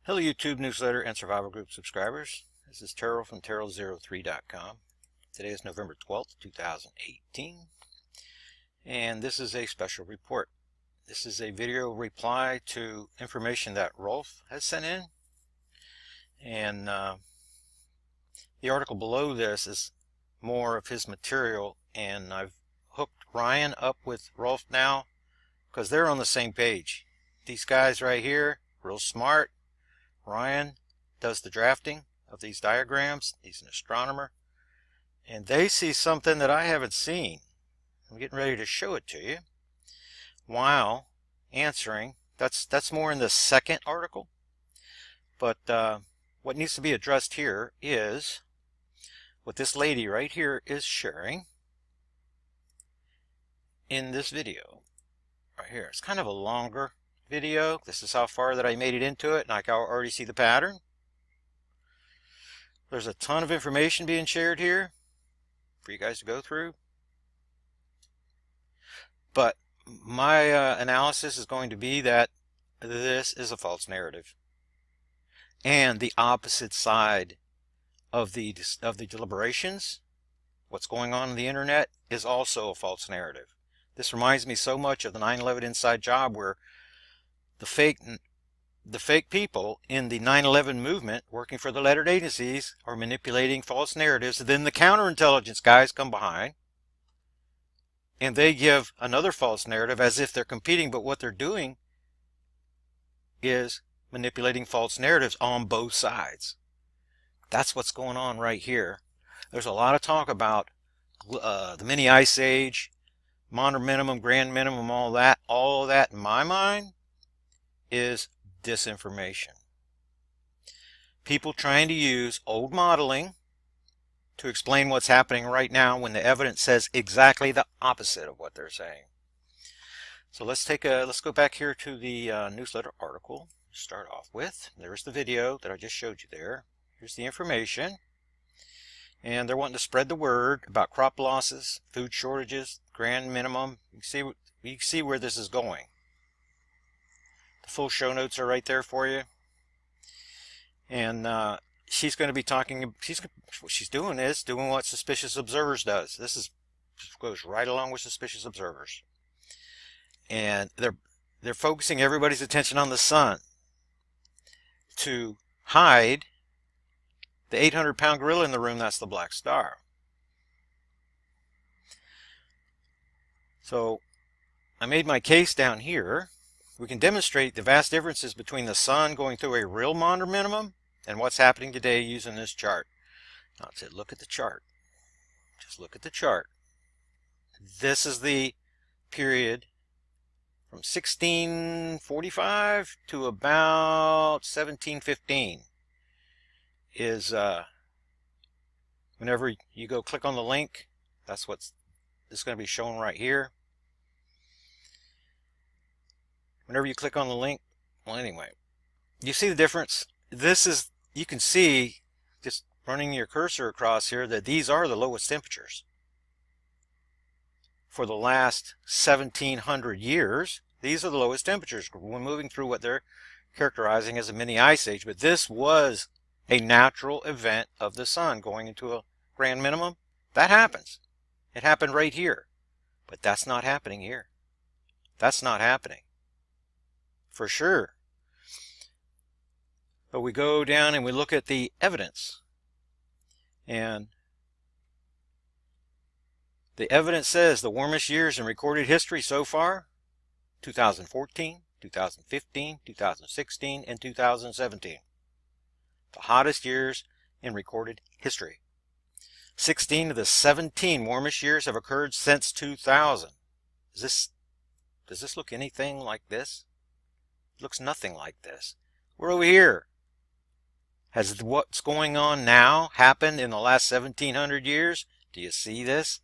Hello YouTube newsletter and survival group subscribers. This is Terral from Terral03.com. Today is November 12th, 2018. And this is a special report. This is a video reply to information that Rolf has sent in. And the article below this is more of his material. And I've hooked Ryan up with Rolf now because they're on the same page. These guys right here, real smart. Ryan does the drafting of these diagrams. He's an astronomer. And they see something that I haven't seen. I'm getting ready to show it to you while answering. That's more in the second article. But what needs to be addressed here is what this lady right here is sharing in this video. Right here. It's kind of a longer video. This is how far that I made it into it, and I can already see the pattern. There's a ton of information being shared here for you guys to go through, but my analysis is going to be that this is a false narrative, and the opposite side of the deliberations, what's going on in the internet, is also a false narrative. This reminds me so much of the 9/11 inside job, where the fake people in the 9/11 movement working for the lettered agencies are manipulating false narratives. Then the counterintelligence guys come behind and they give another false narrative as if they're competing, but what they're doing is manipulating false narratives on both sides. That's what's going on right here. There's a lot of talk about the mini ice age, modern minimum, grand minimum, all of that in my mind is disinformation. People trying to use old modeling to explain what's happening right now when the evidence says exactly the opposite of what they're saying. So let's go back here to the newsletter article. Start off with, there's the video that I just showed you there. Here's the information. And they're wanting to spread the word about crop losses, food shortages, grand minimum. You can see where this is going. The full show notes are right there for you. And she's going to be talking, what she's doing is doing what Suspicious Observers does. This goes right along with Suspicious Observers. And they're focusing everybody's attention on the sun to hide the 800-pound gorilla in the room. That's the BlackStar. So I made my case down here. We can demonstrate the vast differences between the sun going through a real modern minimum and what's happening today using this chart. Now I said, look at the chart. Just look at the chart. This is the period from 1645 to about 1715. Is whenever you go click on the link, that's what's going to be shown right here. Whenever you click on the link, well, anyway, you see the difference. This is, you can see just running your cursor across here that these are the lowest temperatures for the last 1700 years. These are the lowest temperatures when moving through what they're characterizing as a mini ice age. But this was a natural event of the sun going into a grand minimum. That happens. It happened right here. But that's not happening here. That's not happening. For sure. But we go down and we look at the evidence. And the evidence says the warmest years in recorded history so far, 2014, 2015, 2016, and 2017. The hottest years in recorded history. 16 of the 17 warmest years have occurred since 2000. Does this look anything like this? It looks nothing like this. We're over here. Has what's going on now happened in the last 1700 years? Do you see this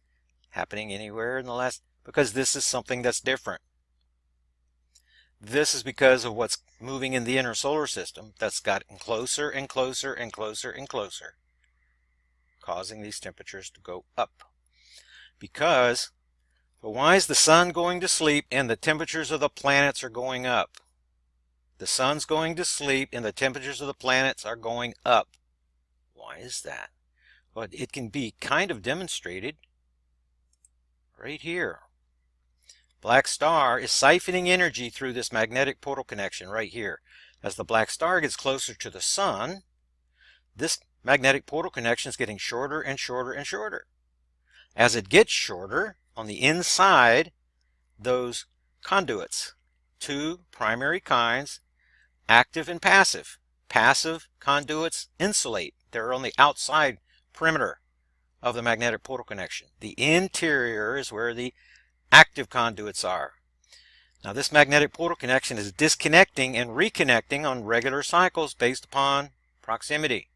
happening anywhere in the last? Because this is something that's different. This is because of what's moving in the inner solar system that's gotten closer and closer and closer and closer, causing these temperatures to go up. Because, but why is the sun going to sleep and the temperatures of the planets are going up? The sun's going to sleep and the temperatures of the planets are going up. Why is that? Well, it can be kind of demonstrated right here. BlackStar is siphoning energy through this magnetic portal connection right here. As the BlackStar gets closer to the sun, this magnetic portal connection is getting shorter and shorter and shorter. As it gets shorter, on the inside, those conduits, two primary kinds, active and passive. Passive conduits insulate. They're on the outside perimeter of the magnetic portal connection. The interior is where the active conduits are. Now this magnetic portal connection is disconnecting and reconnecting on regular cycles based upon proximity.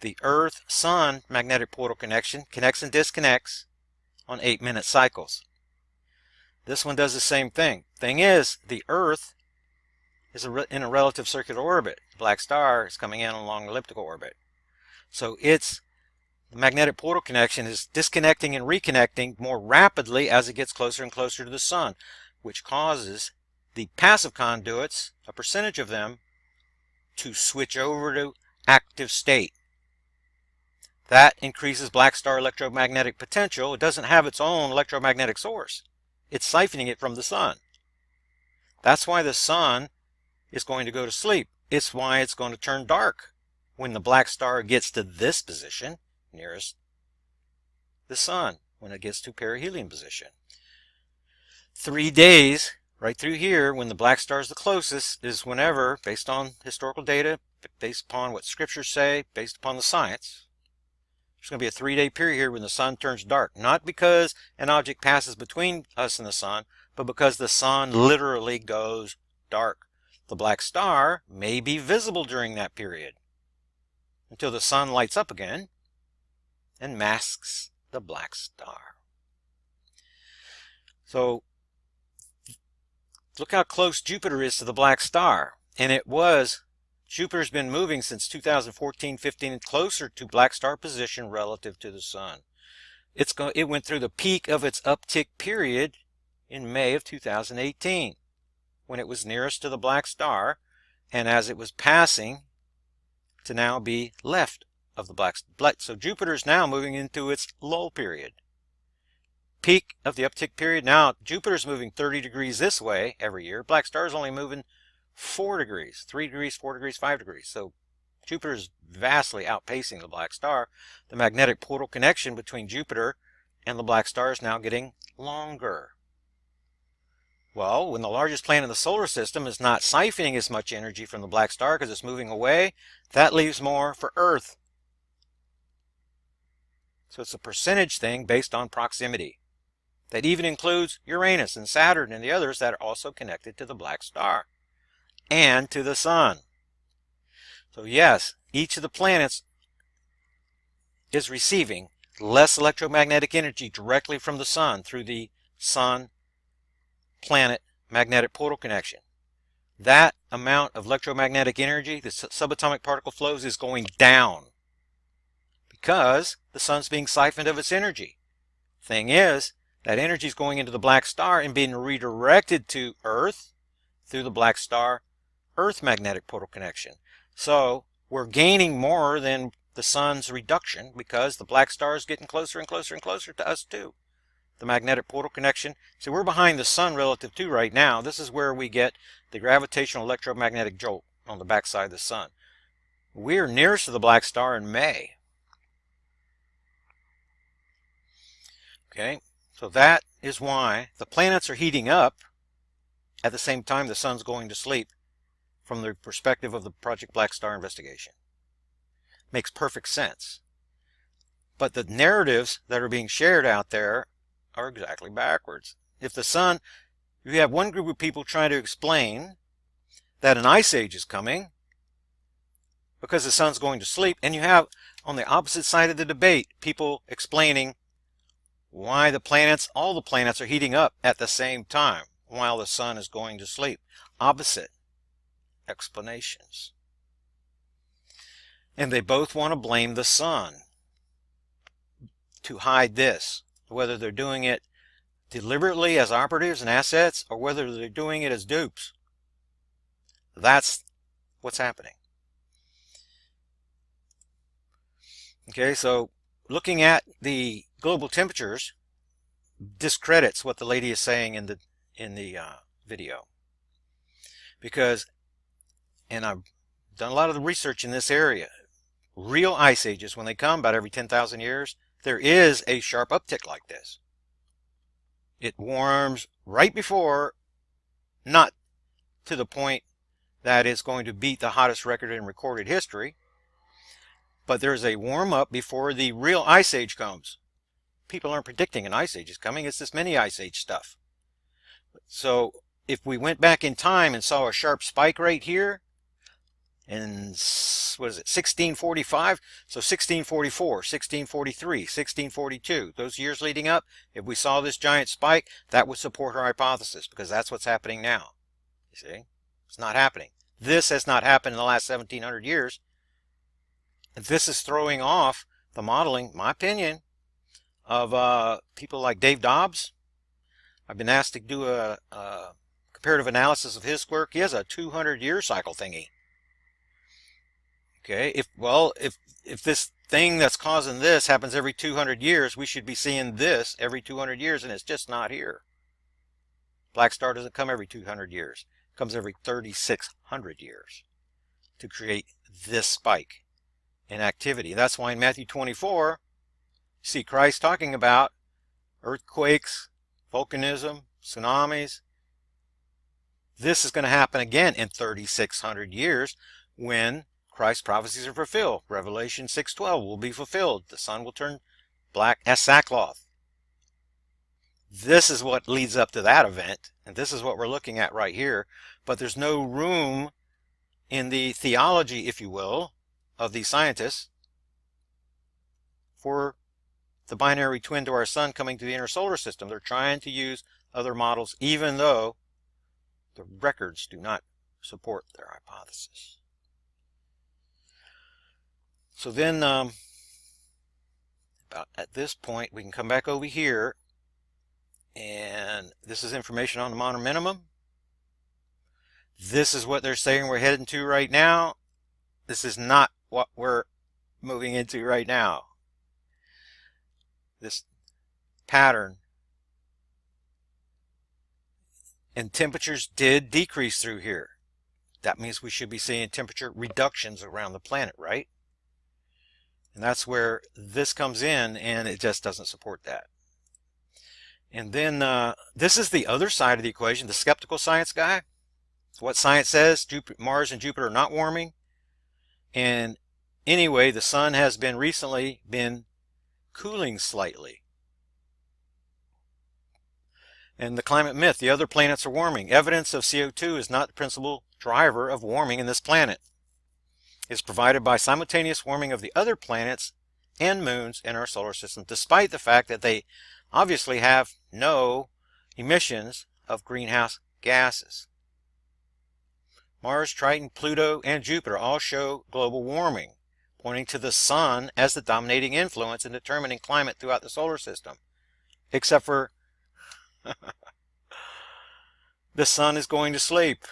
The Earth-Sun magnetic portal connection connects and disconnects on 8-minute cycles. This one does the same thing. Thing is, the Earth is in a relative circular orbit. The BlackStar is coming in along elliptical orbit. So the magnetic portal connection is disconnecting and reconnecting more rapidly as it gets closer and closer to the sun, which causes the passive conduits, a percentage of them, to switch over to active state. That increases BlackStar electromagnetic potential. It doesn't have its own electromagnetic source. It's siphoning it from the sun. That's why the sun is going to go to sleep. It's why it's going to turn dark when the BlackStar gets to this position, nearest the sun, when it gets to perihelion position. 3 days right through here, when the BlackStar is the closest, is whenever, based on historical data, based upon what scriptures say, based upon the science, there's going to be a 3-day period here when the sun turns dark. Not because an object passes between us and the sun, but because the sun literally goes dark. The BlackStar may be visible during that period until the sun lights up again and masks the BlackStar. So look how close Jupiter is to the BlackStar. And Jupiter's been moving since 2014-15 and closer to BlackStar position relative to the sun. It went through the peak of its uptick period in May of 2018 when it was nearest to the BlackStar, and as it was passing to now be left of the BlackStar. So Jupiter's now moving into its lull period. Peak of the uptick period. Now Jupiter's moving 30 degrees this way every year. BlackStar is only moving 4 degrees, 3 degrees, 4 degrees, 5 degrees. So Jupiter's vastly outpacing the BlackStar. The magnetic portal connection between Jupiter and the BlackStar is now getting longer. Well, when the largest planet in the solar system is not siphoning as much energy from the BlackStar because it's moving away, that leaves more for Earth. So it's a percentage thing based on proximity. That even includes Uranus and Saturn and the others that are also connected to the BlackStar and to the sun. So yes, each of the planets is receiving less electromagnetic energy directly from the sun through the sun-planet magnetic portal connection. That amount of electromagnetic energy, the subatomic particle flows, is going down because the sun's being siphoned of its energy. Thing is, that energy is going into the BlackStar and being redirected to Earth through the BlackStar Earth magnetic portal connection. So we're gaining more than the sun's reduction because the BlackStar is getting closer and closer and closer to us too. The magnetic portal connection. See, we're behind the sun relative to right now. This is where we get the gravitational electromagnetic jolt on the backside of the sun. We're nearest to the BlackStar in May. Okay, so that is why the planets are heating up at the same time the sun's going to sleep from the perspective of the Project BlackStar investigation. Makes perfect sense. But the narratives that are being shared out there are exactly backwards. If the sun, you have one group of people trying to explain that an ice age is coming because the sun's going to sleep, and you have on the opposite side of the debate people explaining why the planets, all the planets, are heating up at the same time while the sun is going to sleep. Opposite explanations. And they both want to blame the sun to hide this, whether they're doing it deliberately as operatives and assets or whether they're doing it as dupes. That's what's happening. Okay, so looking at the global temperatures discredits what the lady is saying in the video, because, and I've done a lot of the research in this area, real ice ages, when they come about every 10,000 years, there is a sharp uptick like this. It warms right before, not to the point that it's going to beat the hottest record in recorded history, but there's a warm up before the real ice age comes. People aren't predicting an ice age is coming. It's this mini ice age stuff. So if we went back in time and saw a sharp spike right here in, what is it, 1645, so 1644, 1643, 1642, those years leading up, if we saw this giant spike, that would support our hypothesis, because that's what's happening now. You see, it's not happening. This has not happened in the last 1700 years. This is throwing off the modeling, my opinion, of people like Dave Dobbs. I've been asked to do a comparative analysis of his work. He has a 200-year cycle thingy. Okay, if this thing that's causing this happens every 200 years, we should be seeing this every 200 years, and it's just not here. BlackStar doesn't come every 200 years. It comes every 3,600 years to create this spike in activity. That's why in Matthew 24, you see Christ talking about earthquakes, volcanism, tsunamis. This is going to happen again in 3,600 years when Christ's prophecies are fulfilled. Revelation 6:12 will be fulfilled. The sun will turn black as sackcloth. This is what leads up to that event, and this is what we're looking at right here. But there's no room in the theology, if you will, of these scientists for the binary twin to our sun coming to the inner solar system. They're trying to use other models, even though the records do not support their hypothesis. So then, about at this point, we can come back over here, and this is information on the modern minimum. This is what they're saying we're heading to right now. This is not what we're moving into right now. This pattern. And temperatures did decrease through here. That means we should be seeing temperature reductions around the planet, right? And that's where this comes in, and it just doesn't support that. And then this is the other side of the equation, the skeptical science guy. What science says, Mars and Jupiter are not warming. And anyway, the sun has been recently been cooling slightly. And the climate myth, the other planets are warming. Evidence of CO2 is not the principal driver of warming in this planet. It's provided by simultaneous warming of the other planets and moons in our solar system, despite the fact that they obviously have no emissions of greenhouse gases. Mars, Triton, Pluto, and Jupiter all show global warming, pointing to the sun as the dominating influence in determining climate throughout the solar system. Except for the sun is going to sleep.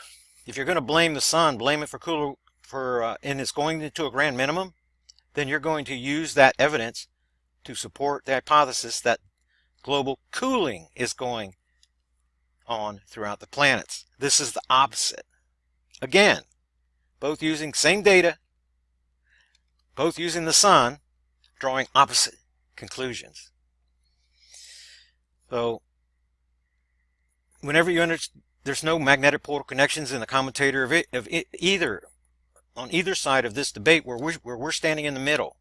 If you're going to blame the sun, blame it for and it's going into a grand minimum, then you're going to use that evidence to support the hypothesis that global cooling is going on throughout the planets. This is the opposite. Again, both using same data, both using the sun, drawing opposite conclusions. So, whenever you understand, there's no magnetic polar connections in the commentator of either, on either side of this debate, where we're standing in the middle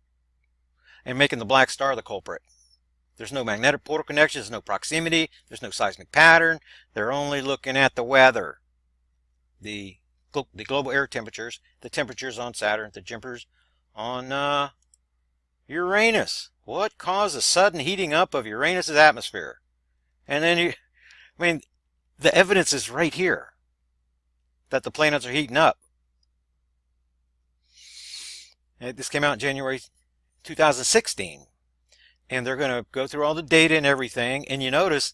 and making the black star the culprit. There's no magnetic polar connections, no proximity, there's no seismic pattern. They're only looking at the weather, the global air temperatures, the temperatures on Saturn, the temperatures on Uranus. What caused the sudden heating up of Uranus's atmosphere? And then the evidence is right here that the planets are heating up. And this came out in January 2016. And they're going to go through all the data and everything. And you notice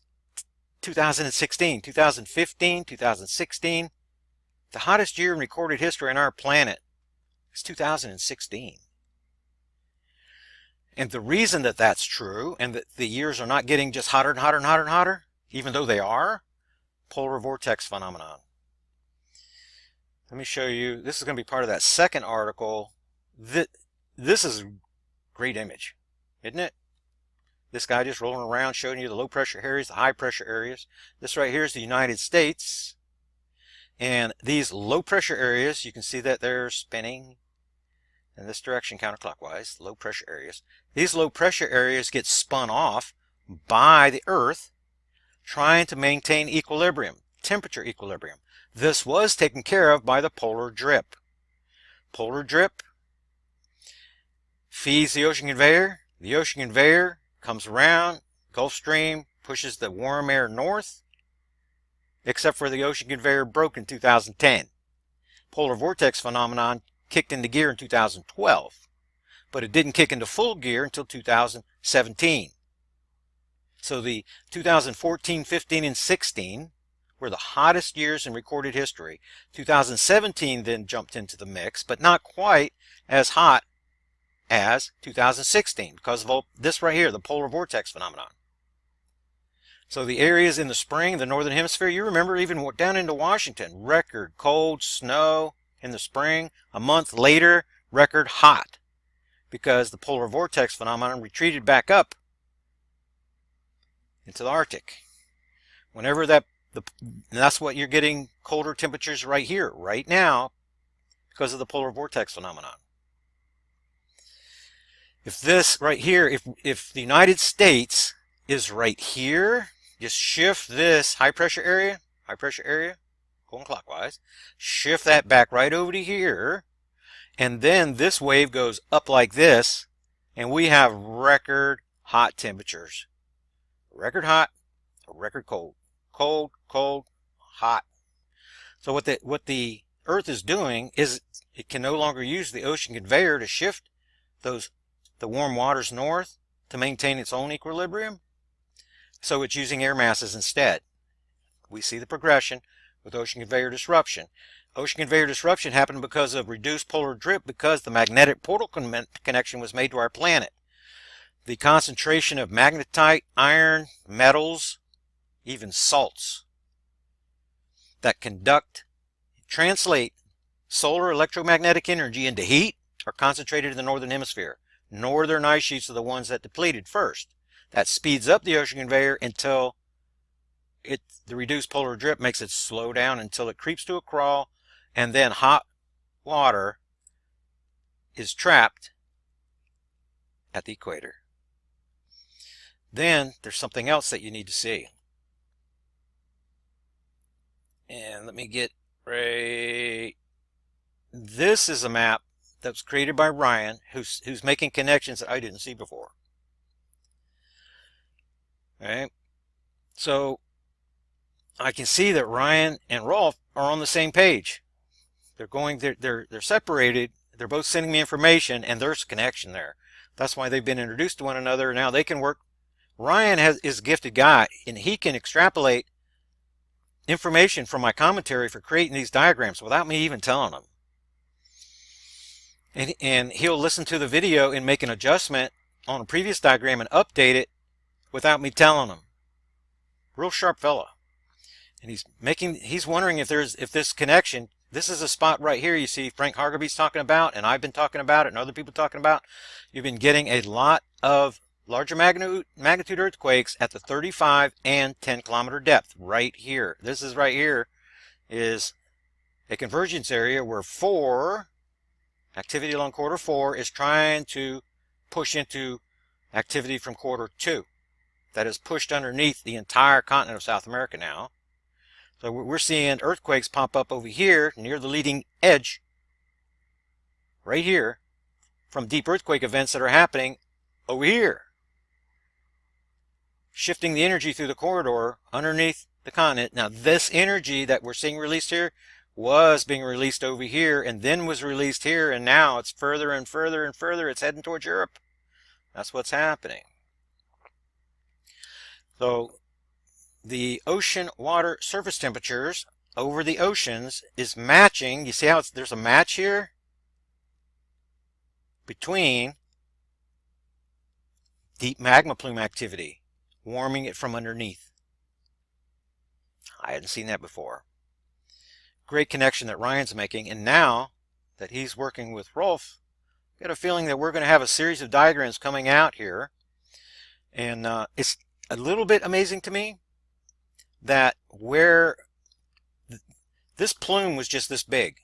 2016, 2015, 2016, The hottest year in recorded history on our planet is 2016. And the reason that that's true, and that the years are not getting just hotter and hotter and hotter and hotter, even though they are, polar vortex phenomenon. Let me show you. This is going to be part of that second article. This is a great image, isn't it? This guy just rolling around showing you the low pressure areas, the high pressure areas. This right here is the United States. And these low pressure areas, you can see that they're spinning in this direction counterclockwise, low pressure areas. These low pressure areas get spun off by the Earth trying to maintain equilibrium, temperature equilibrium. This was taken care of by the polar drip. Polar drip feeds the ocean conveyor. The ocean conveyor comes around, Gulf Stream pushes the warm air north, except for the ocean conveyor broke in 2010. Polar vortex phenomenon kicked into gear in 2012, but it didn't kick into full gear until 2017. So the 2014, 15, and 16 were the hottest years in recorded history. 2017 then jumped into the mix, but not quite as hot as 2016 because of this right here, the polar vortex phenomenon. So the areas in the spring, the northern hemisphere, you remember even down into Washington, record cold snow in the spring. A month later, record hot because the polar vortex phenomenon retreated back up into the Arctic. Whenever that's what you're getting colder temperatures right here, right now, because of the polar vortex phenomenon. If this right here, if the United States is right here, just shift this high pressure area, going clockwise, shift that back right over to here, and then this wave goes up like this, and we have record hot temperatures. Record hot, record cold. Cold, cold, hot. So what the Earth is doing is it can no longer use the ocean conveyor to shift the warm waters north to maintain its own equilibrium. So it's using air masses instead. We see the progression with ocean conveyor disruption. Ocean conveyor disruption happened because of reduced polar drip because the magnetic portal connection was made to our planet. The concentration of magnetite, iron, metals, even salts that translate solar electromagnetic energy into heat are concentrated in the northern hemisphere. Northern ice sheets are the ones that depleted first. That speeds up the ocean conveyor until the reduced polar drip makes it slow down until it creeps to a crawl, and then hot water is trapped at the equator. Then there's something else that you need to see. And let me get right. This is a map that was created by Ryan, who's making connections that I didn't see before. All right. So I can see that Ryan and Rolf are on the same page. They're separated. They're both sending me information, and there's a connection there. That's why they've been introduced to one another. Now they can work. Ryan is a gifted guy, and he can extrapolate information from my commentary for creating these diagrams without me even telling him. And he'll listen to the video and make an adjustment on a previous diagram and update it without me telling him. Real sharp fella. And he's wondering if this connection, this is a spot right here you see Frank Hargreaves talking about, and I've been talking about it, and other people talking about. You've been getting a lot of larger magnitude earthquakes at the 35 and 10 kilometer depth right here. This is right here is a convergence area where activity along quarter 4 is trying to push into activity from quarter 2. That is pushed underneath the entire continent of South America now. So we're seeing earthquakes pop up over here near the leading edge, right here, from deep earthquake events that are happening over here, shifting the energy through the corridor underneath the continent. Now this energy that we're seeing released here was being released over here and then was released here, and now it's further and further and further. It's heading towards Europe. That's what's happening. So the ocean water surface temperatures over the oceans is matching. You see how there's a match here between deep magma plume activity, warming it from underneath. I hadn't seen that before. Great connection that Ryan's making, and now that he's working with Rolf, I got a feeling that we're going to have a series of diagrams coming out here. And it's a little bit amazing to me that where this plume was just this big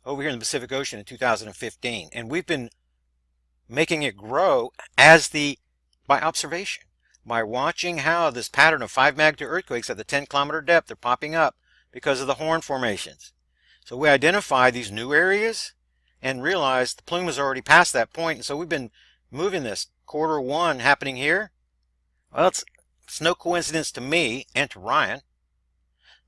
over here in the Pacific Ocean in 2015, and we've been making it grow by observation, by watching how this pattern of 5 magnitude earthquakes at the 10-kilometer depth are popping up because of the horn formations. So we identify these new areas and realize the plume is already past that point, and so we've been moving this. Quarter 1 happening here. Well, it's no coincidence to me and to Ryan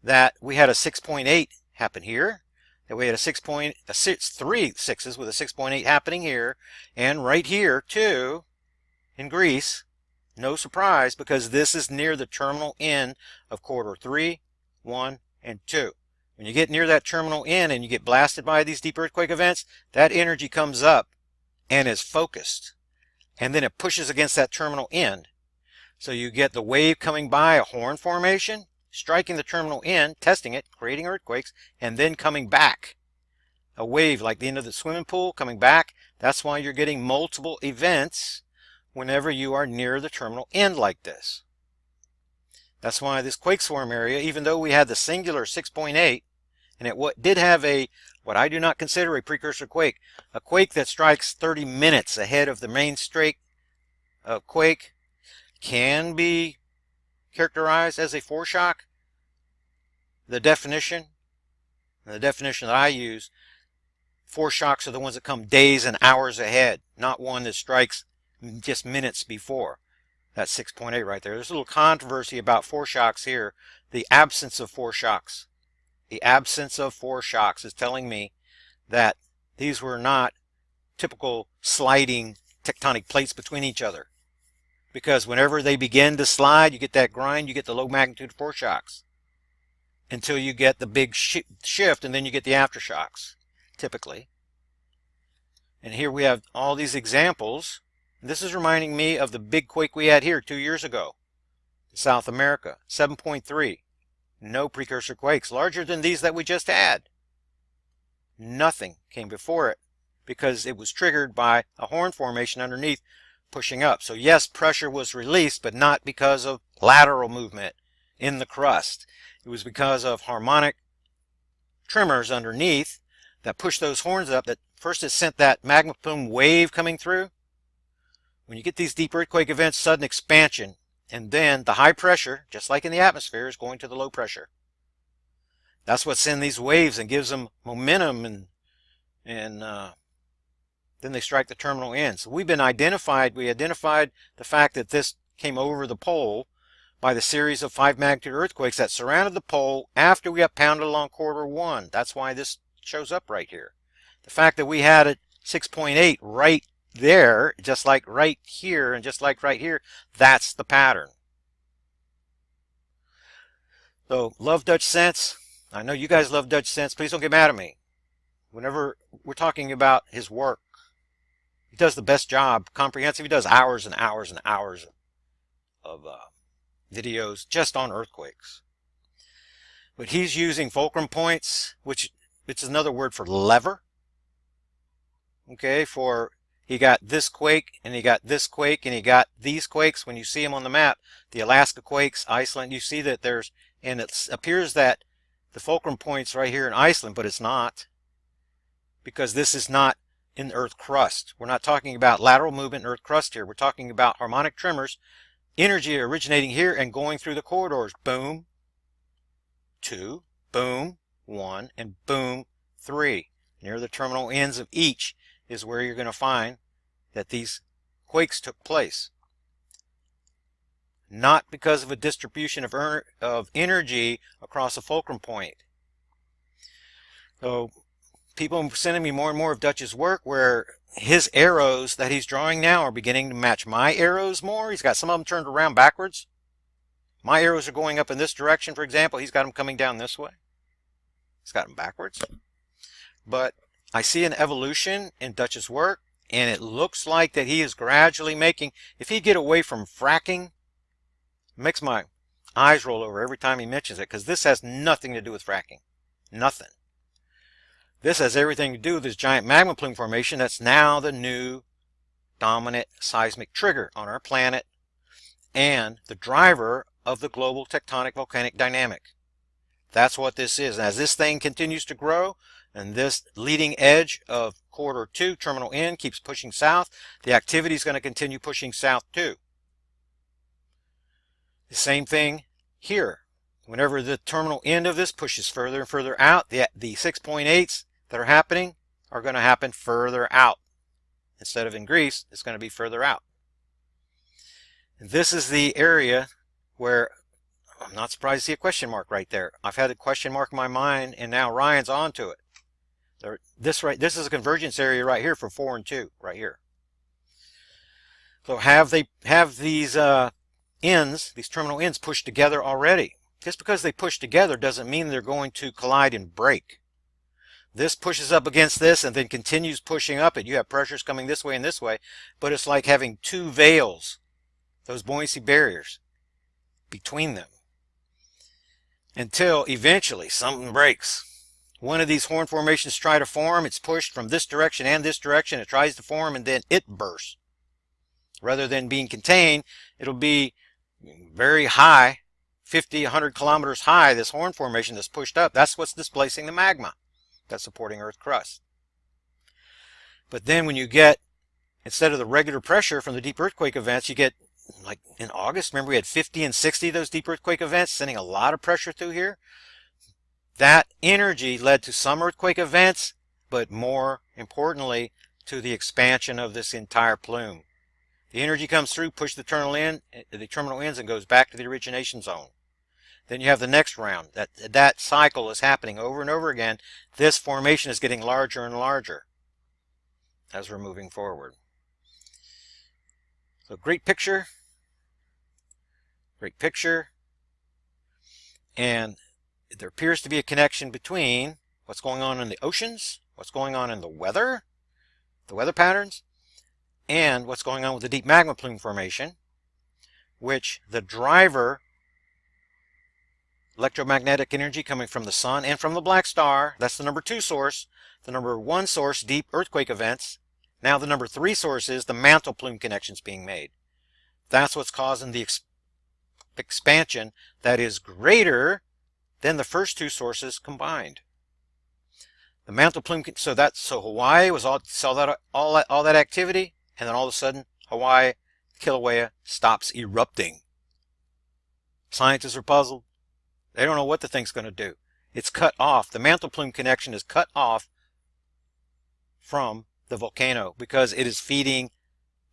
that we had a 6.8 happen here, that we had three 6s with a 6.8 happening here, and right here too in Greece. No surprise, because this is near the terminal end of quarter 3, 1, and 2. When you get near that terminal end and you get blasted by these deep earthquake events, that energy comes up and is focused. And then it pushes against that terminal end. So you get the wave coming by, a horn formation, striking the terminal end, testing it, creating earthquakes, and then coming back. A wave like the end of the swimming pool coming back. That's why you're getting multiple events whenever you are near the terminal end like this. That's why this quake swarm area, even though we had the singular 6.8, and it did have what I do not consider a precursor quake, a quake that strikes 30 minutes ahead of the main strike quake, can be characterized as a foreshock. The definition that I use, foreshocks are the ones that come days and hours ahead, not one that strikes just minutes before. That's 6.8 right there. There's a little controversy about foreshocks here. The absence of foreshocks. The absence of foreshocks is telling me that these were not typical sliding tectonic plates between each other. Because whenever they begin to slide, you get that grind, you get the low magnitude foreshocks. Until you get the big shift, and then you get the aftershocks, typically. And here we have all these examples. This is reminding me of the big quake we had here 2 years ago. South America, 7.3. No precursor quakes larger than these that we just had. Nothing came before it because it was triggered by a horn formation underneath pushing up. So yes, pressure was released, but not because of lateral movement in the crust. It was because of harmonic tremors underneath that pushed those horns up. That first it sent that magma plume wave coming through. When you get these deep earthquake events, sudden expansion, and then the high pressure, just like in the atmosphere, is going to the low pressure. That's what sends these waves and gives them momentum, and then they strike the terminal end. So we identified the fact that this came over the pole by the series of 5 magnitude earthquakes that surrounded the pole after we got pounded along quarter 1. That's why this shows up right here. The fact that we had it 6.8 right there, just like right here and just like right here, that's the pattern. So, love Dutch Sense. I know you guys love Dutch Sense. Please don't get mad at me. Whenever we're talking about his work, he does the best job, comprehensive. He does hours and hours and hours of videos just on earthquakes. But he's using fulcrum points, which it's another word for lever. Okay, for he got this quake, and he got this quake, and he got these quakes. When you see them on the map, the Alaska quakes, Iceland, you see that and it appears that the fulcrum point's right here in Iceland, but it's not. Because this is not in the earth crust. We're not talking about lateral movement in earth crust here. We're talking about harmonic tremors, energy originating here and going through the corridors. Boom, 2, boom, 1, and boom, 3. Near the terminal ends of each is where you're going to find that these quakes took place. Not because of a distribution of energy across a fulcrum point. So people are sending me more and more of Dutch's work where his arrows that he's drawing now are beginning to match my arrows more. He's got some of them turned around backwards. My arrows are going up in this direction, for example. He's got them coming down this way. He's got them backwards. But I see an evolution in Dutch's work, and it looks like that he is gradually making, if he get away from fracking, it makes my eyes roll over every time he mentions it, because this has nothing to do with fracking. Nothing. This has everything to do with this giant magma plume formation that's now the new dominant seismic trigger on our planet and the driver of the global tectonic volcanic dynamic. That's what this is. And as this thing continues to grow, and this leading edge of quarter 2, terminal end, keeps pushing south, the activity is going to continue pushing south too. The same thing here. Whenever the terminal end of this pushes further and further out, the 6.8s that are happening are going to happen further out. Instead of in Greece, it's going to be further out. And this is the area where I'm not surprised to see a question mark right there. I've had a question mark in my mind, and now Ryan's onto it. This is a convergence area right here for 4 and 2, right here. So have these ends, these terminal ends, pushed together already. Just because they push together doesn't mean they're going to collide and break. This pushes up against this and then continues pushing up it. You have pressures coming this way and this way, but it's like having two veils, those buoyancy barriers between them, until eventually something breaks. One of these horn formations try to form. It's pushed from this direction and this direction. It tries to form, and then it bursts. Rather than being contained, it'll be very high, 50, 100 kilometers high, this horn formation that's pushed up. That's what's displacing the magma that's supporting Earth crust. But then when you get, instead of the regular pressure from the deep earthquake events, you get, like in August, remember we had 50 and 60 of those deep earthquake events, sending a lot of pressure through here. That energy led to some earthquake events, but more importantly, to the expansion of this entire plume. The energy comes through, pushes the terminal ends, and goes back to the origination zone. Then you have the next round. That cycle is happening over and over again. This formation is getting larger and larger as we're moving forward. So great picture. Great picture. And there appears to be a connection between what's going on in the oceans, what's going on in the weather patterns, and what's going on with the deep magma plume formation, which the driver, electromagnetic energy coming from the sun and from the black star, that's the number 2 source. The number 1 source, deep earthquake events. Now the number 3 source is the mantle plume connections being made. That's what's causing the expansion that is greater than the first 2 sources combined. The mantle plume, so Hawaii was all that activity, and then all of a sudden Hawaii, Kilauea, stops erupting. Scientists are puzzled. They don't know what the thing's going to do. It's cut off. The mantle plume connection is cut off from the volcano because it is feeding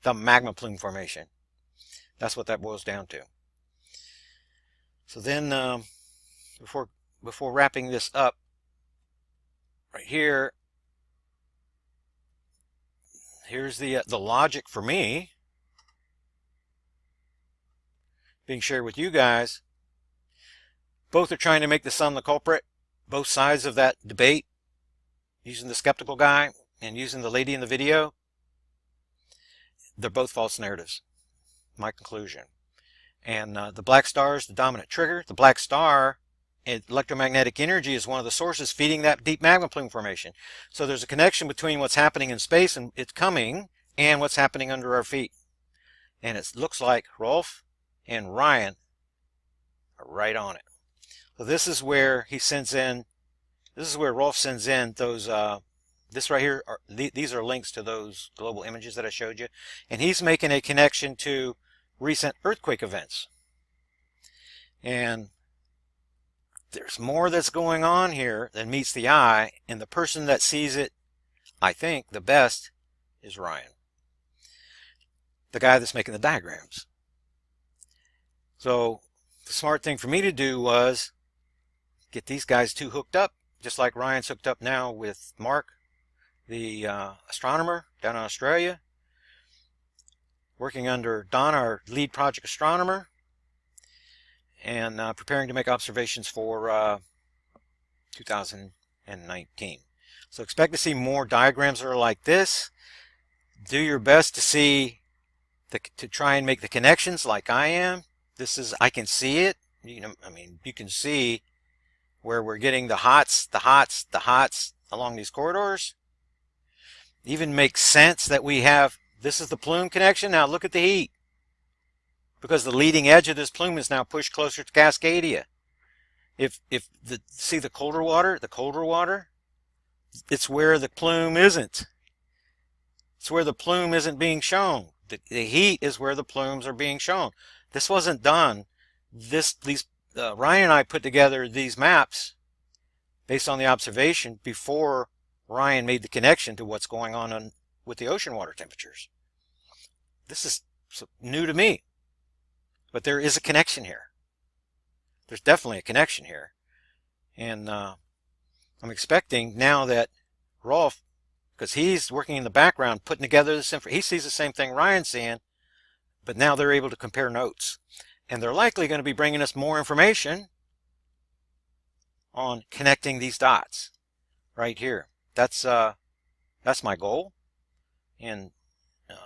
the magma plume formation. That's what that boils down to. So then, before wrapping this up, right here, here's the logic for me being shared with you guys. Both are trying to make the sun the culprit. Both sides of that debate, using the skeptical guy and using the lady in the video, they're both false narratives. My conclusion. And the black star is the dominant trigger. The black star, electromagnetic energy, is one of the sources feeding that deep magma plume formation. So there's a connection between what's happening in space and it's coming and what's happening under our feet. And it looks like Rolf and Ryan are right on it. So this is where he sends in, this is where Rolf sends in those, this right here, these are links to those global images that I showed you. And he's making a connection to recent earthquake events. And there's more that's going on here than meets the eye, and the person that sees it, I think, the best is Ryan, the guy that's making the diagrams. So the smart thing for me to do was get these guys 2 hooked up, just like Ryan's hooked up now with Mark, the astronomer down in Australia, working under Don, our lead project astronomer, and preparing to make observations for 2018. 2019. So expect to see more diagrams that are like this. Do your best to see, to try and make the connections like I am. This is, I can see it. You know, I mean, you can see where we're getting the hots along these corridors. Even makes sense that we have, this is the plume connection. Now look at the heat, because the leading edge of this plume is now pushed closer to Cascadia. See the colder water, it's where the plume isn't. It's where the plume isn't being shown. The heat is where the plumes are being shown. This wasn't done. Ryan and I put together these maps based on the observation before Ryan made the connection to what's going on with the ocean water temperatures. This is new to me, but there is a connection here. There's definitely a connection here. And I'm expecting now that Rolf, because he's working in the background putting together this information, he sees the same thing Ryan's seeing, but now they're able to compare notes. And they're likely going to be bringing us more information on connecting these dots right here. That's my goal, and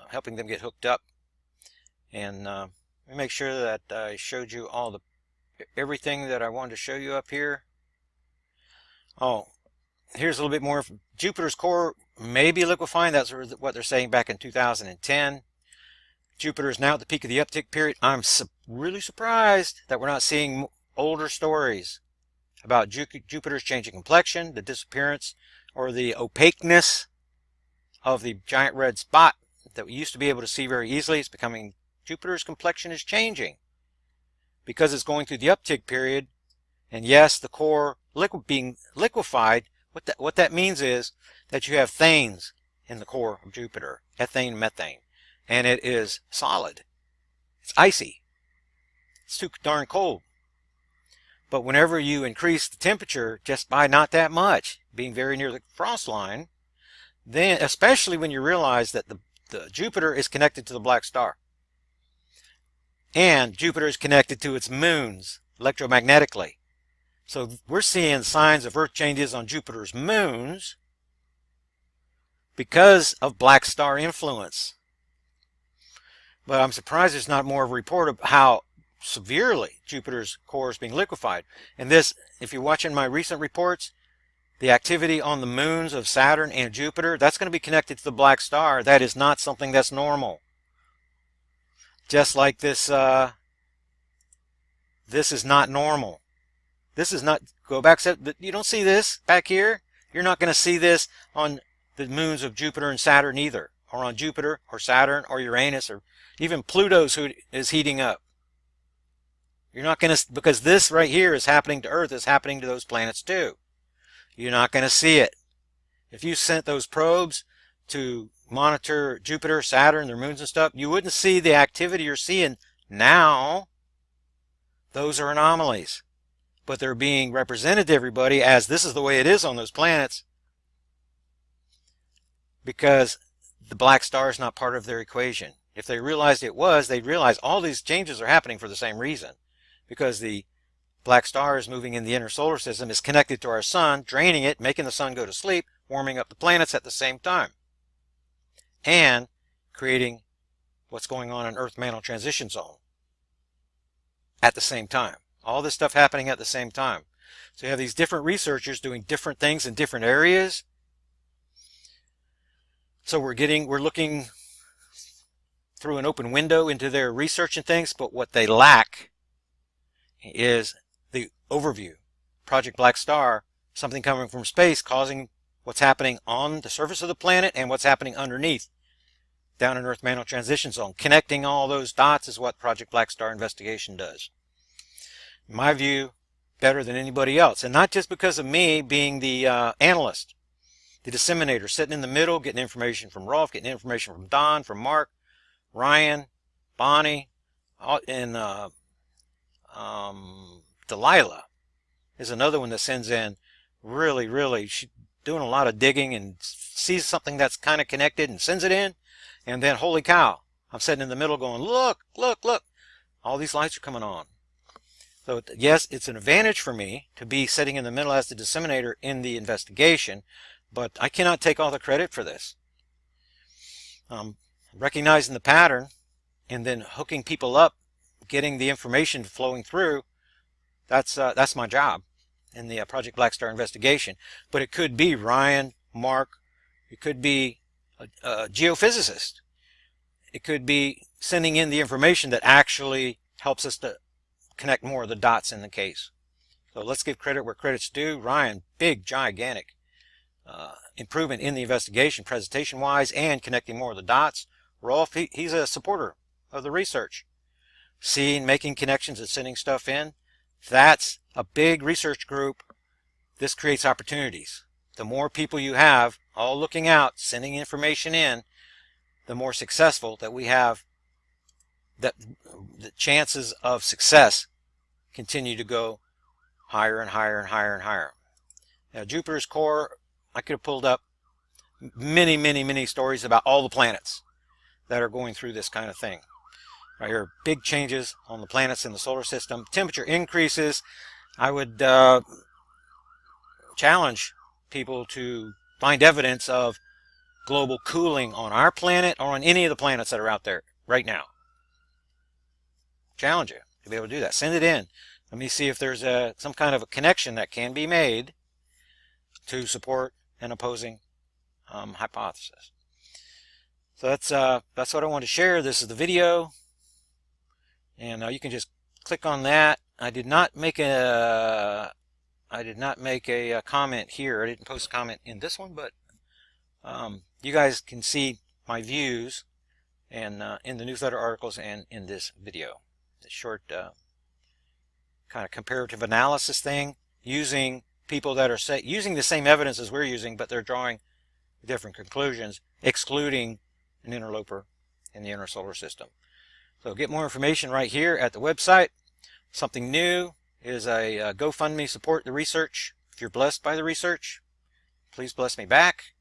helping them get hooked up. And let me make sure that I showed you everything that I wanted to show you up here. Oh, here's a little bit more. Jupiter's core may be liquefying. That's what they're saying back in 2010. Jupiter is now at the peak of the uptick period. I'm really surprised that we're not seeing older stories about Jupiter's changing complexion, the disappearance or the opaqueness of the giant red spot that we used to be able to see very easily. It's becoming, Jupiter's complexion is changing because it's going through the uptick period. And yes, the core being liquefied, what that means is that you have thanes in the core of Jupiter, ethane, methane, and it is solid. It's icy. It's too darn cold. But whenever you increase the temperature just by not that much, being very near the frost line, then especially when you realize that the Jupiter is connected to the black star, and Jupiter is connected to its moons electromagnetically. So we're seeing signs of Earth changes on Jupiter's moons because of black star influence. But I'm surprised there's not more of a report of how severely Jupiter's core is being liquefied. And this, if you're watching my recent reports, the activity on the moons of Saturn and Jupiter, that's going to be connected to the black star. That is not something that's normal. Just like this, this is not normal. This is not, go back, you don't see this back here. You're not going to see this on the moons of Jupiter and Saturn either, or on Jupiter or Saturn or Uranus or even Pluto's who is heating up. You're not going to, because this right here is happening to Earth, is happening to those planets too. You're not going to see it. If you sent those probes to monitor Jupiter, Saturn, their moons and stuff, you wouldn't see the activity you're seeing now. Those are anomalies. But they're being represented to everybody as this is the way it is on those planets, because the black star is not part of their equation. If they realized it was, they'd realize all these changes are happening for the same reason, because the black star is moving in the inner solar system, is connected to our sun, draining it, making the sun go to sleep, warming up the planets at the same time, and creating what's going on in Earth mantle transition zone at the same time. All this stuff happening at the same time. So you have these different researchers doing different things in different areas. So we're looking through an open window into their research and things, but what they lack is the overview. Project Black Star, something coming from space causing what's happening on the surface of the planet and what's happening underneath down in Earth mantle transition zone. Connecting all those dots is what Project Black Star investigation does. In my view, better than anybody else. And not just because of me being the analyst, the disseminator, sitting in the middle, getting information from Rolf, getting information from Don, from Mark, Ryan, Bonnie, and Delilah is another one that sends in really, she's doing a lot of digging and sees something that's kind of connected and sends it in. And then, holy cow, I'm sitting in the middle going, look, all these lights are coming on. So yes, it's an advantage for me to be sitting in the middle as the disseminator in the investigation, but I cannot take all the credit for this. Recognizing the pattern and then hooking people up, getting the information flowing through, that's my job in the Project BlackStar investigation. But it could be Ryan, Mark, it could be a geophysicist. It could be sending in the information that actually helps us to connect more of the dots in the case. So let's give credit where credit's due. Ryan, big, gigantic improvement in the investigation, presentation-wise, and connecting more of the dots. Rolf, he's a supporter of the research. Seeing, making connections and sending stuff in, that's a big research group. This creates opportunities. The more people you have all looking out, sending information in, the more successful that we have, that the chances of success continue to go higher and higher and higher and higher. Now, Jupiter's core, I could have pulled up many stories about all the planets that are going through this kind of thing. Right here, big changes on the planets in the solar system. Temperature increases. I would challenge people to find evidence of global cooling on our planet or on any of the planets that are out there right now. Challenge you to be able to do that. Send it in. Let me see if there's some kind of a connection that can be made to support an opposing hypothesis. So that's what I want to share. This is the video, and you can just click on that. I did not make a comment here. I didn't post a comment in this one, but you guys can see my views and in the newsletter articles and in this video. It's a short kind of comparative analysis thing, using people that are using the same evidence as we're using, but they're drawing different conclusions, excluding an interloper in the inner solar system. So get more information right here at the website. Something new is a GoFundMe support the research. If you're blessed by the research, please bless me back.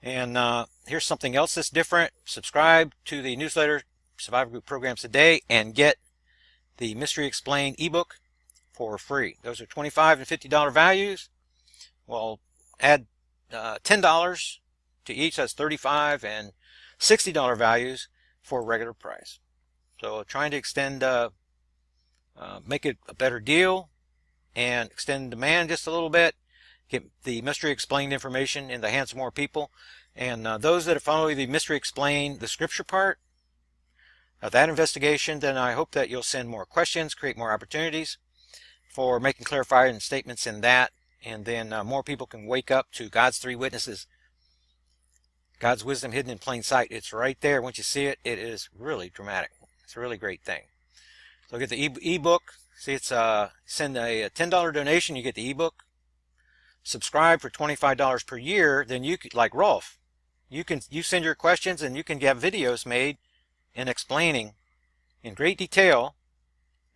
And here's something else that's different. Subscribe to the newsletter, Survivor Group Programs Today, and get the Mystery Explained ebook for free. Those are $25 and $50 values. Well, add $10 to each. That's $35 and $60 values for a regular price. So trying to extend, make it a better deal and extend demand just a little bit. Get the Mystery Explained information in the hands of more people. And those that follow the Mystery Explained, the scripture part of that investigation, then I hope that you'll send more questions, create more opportunities for making clarifying statements in that. And then more people can wake up to God's three witnesses. God's wisdom hidden in plain sight. It's right there. Once you see it, it is really dramatic. It's a really great thing. So get the ebook. See, it's send a $10 donation, you get the ebook. Subscribe for $25 per year, then you could, like Rolf, you send your questions and you can get videos made in explaining in great detail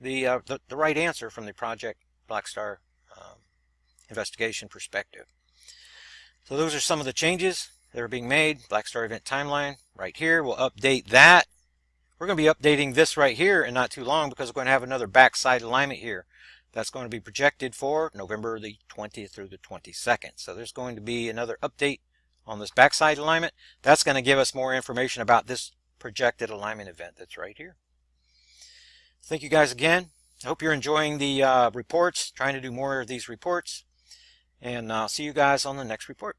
the right answer from the Project BlackStar investigation perspective. So those are some of the changes that are being made. BlackStar event timeline right here. We'll update that. We're going to be updating this right here in not too long, because we're going to have another backside alignment here. That's going to be projected for November the 20th through the 22nd. So there's going to be another update on this backside alignment. That's going to give us more information about this projected alignment event that's right here. Thank you guys again. I hope you're enjoying the reports, trying to do more of these reports. And I'll see you guys on the next report.